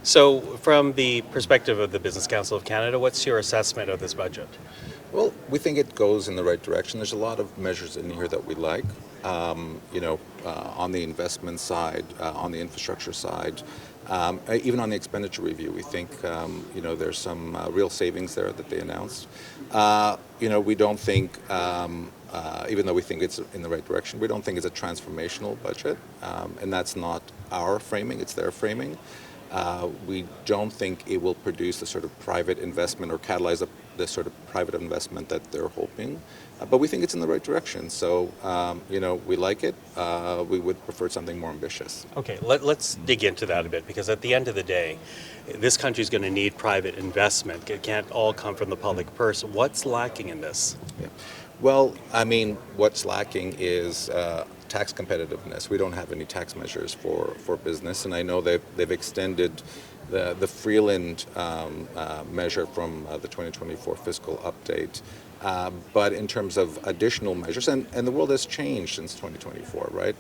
So, from the perspective of the Business Council of Canada, what's your assessment of this budget? Well, we think it goes in the right direction. There's a lot of measures in here that we like. On the investment side, on the infrastructure side, even on the expenditure review, we think there's some real savings there that they announced. We don't think, even though we think it's in the right direction, we don't think it's a transformational budget, and that's not our framing; it's their framing. We don't think it will produce the sort of private investment or catalyze the sort of private investment that they're hoping, but we think it's in the right direction. So, we like it. We would prefer something more ambitious. Okay, let's dig into that a bit, because at the end of the day, this country is going to need private investment. It can't all come from the public purse. What's lacking in this? Yeah. Well, I mean, what's lacking is tax competitiveness. We don't have any tax measures for business, and I know they've extended the Freeland measure from the 2024 fiscal update. But in terms of additional measures, and the world has changed since 2024, right?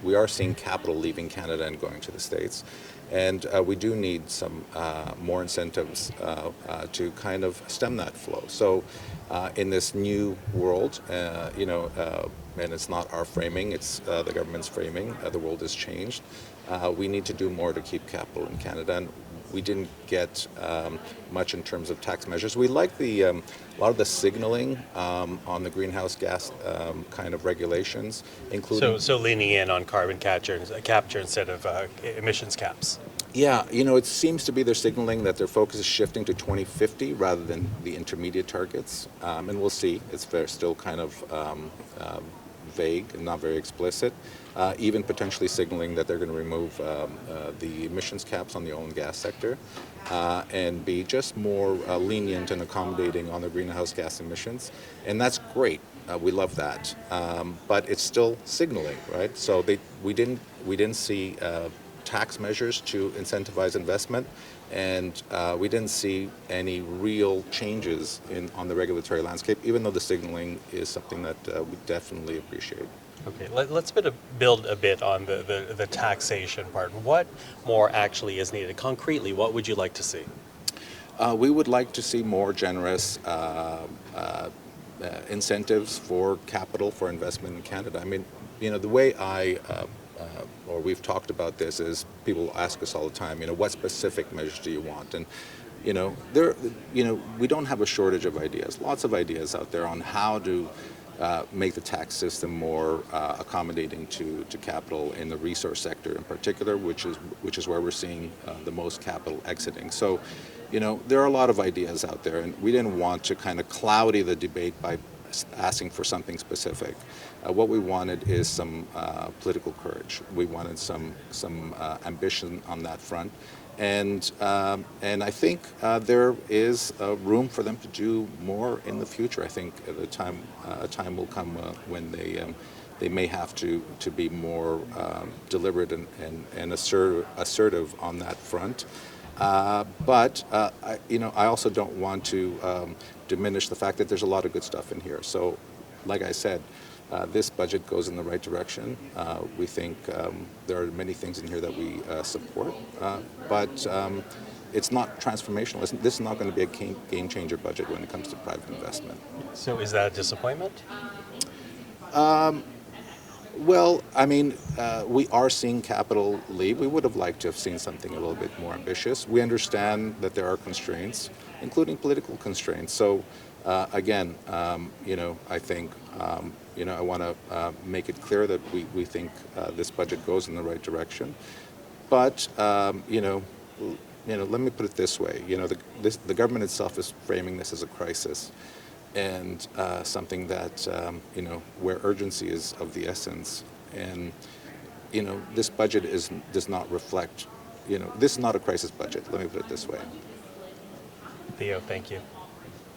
We are seeing capital leaving Canada and going to the States. And we do need some more incentives to kind of stem that flow. So in this new world, and it's not our framing, it's the government's framing, the world has changed. We need to do more to keep capital in Canada. And we didn't get much in terms of tax measures. We like a lot of the signaling on the greenhouse gas kind of regulations, including... So leaning in on carbon capture instead of emissions caps. Yeah, it seems to be they're signaling that their focus is shifting to 2050 rather than the intermediate targets. And we'll see. It's still kind of vague and not very explicit, even potentially signaling that they're going to remove the emissions caps on the oil and gas sector and be just more lenient and accommodating on the greenhouse gas emissions. And that's great. We love that. But it's still signaling, right? So we didn't see tax measures to incentivize investment, and we didn't see any real changes on the regulatory landscape, even though the signaling is something that we definitely appreciate. Okay, let's build a bit on the taxation part. What more actually is needed? Concretely, what would you like to see? We would like to see more generous incentives for capital, for investment in Canada. I mean, the way or we've talked about this is people ask us all the time, what specific measures do you want? And, we don't have a shortage of ideas, lots of ideas out there on how to make the tax system more accommodating to capital in the resource sector in particular, which is where we're seeing the most capital exiting. So, there are a lot of ideas out there, and we didn't want to kind of cloudy the debate by asking for something specific. What we wanted is some political courage. We wanted some ambition on that front, and I think there is room for them to do more in the future. I think a time will come when they may have to be more deliberate and assertive on that front. But I also don't want to diminish the fact that there's a lot of good stuff in here. So, like I said, this budget goes in the right direction. We think there are many things in here that we support, but it's not transformational. This is not going to be a game changer budget when it comes to private investment. So is that a disappointment? Well, I mean, we are seeing capital leave. We would have liked to have seen something a little bit more ambitious. We understand that there are constraints, including political constraints. So, again, I think, I want to make it clear that we think this budget goes in the right direction. But, let me put it this way. The government itself is framing this as a crisis, and something that, where urgency is of the essence. And, this budget does not reflect, this is not a crisis budget. Let me put it this way. Theo, thank you.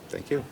Thank you.